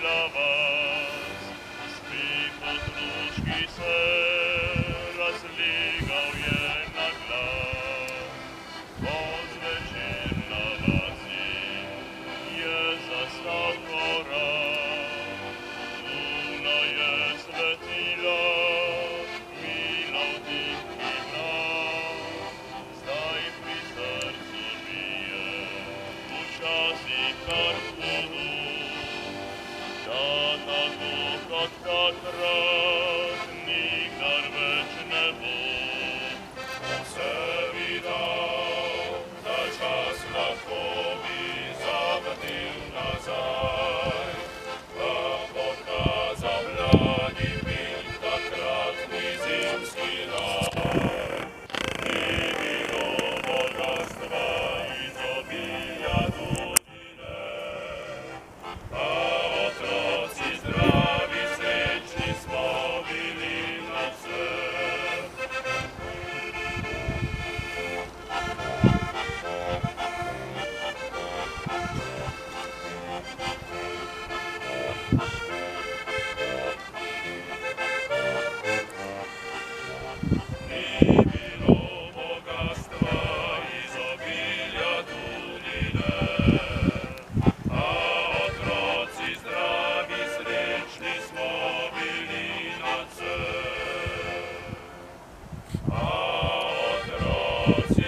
dla was. Z tej podróżki se rozligał jednak las. Pozwecie na was je zastał chora. Una jest letila, milą dych i mraz. Zdaj pri sercu bije, včasih kar hudo. Da ta duh od takrat nikdar več ne bo. On se vidal, da čas lahko bi zavrnil nazaj. Da pokazal mladi bil takratni zimski raj. Ni bilo bogastva izobilja doline, a otroci zdravi, srečni smo bili nadvse. Ni bilo bogastva, izobilja doline, a otroci zdravi, srečni smo bili nadvse. A otroci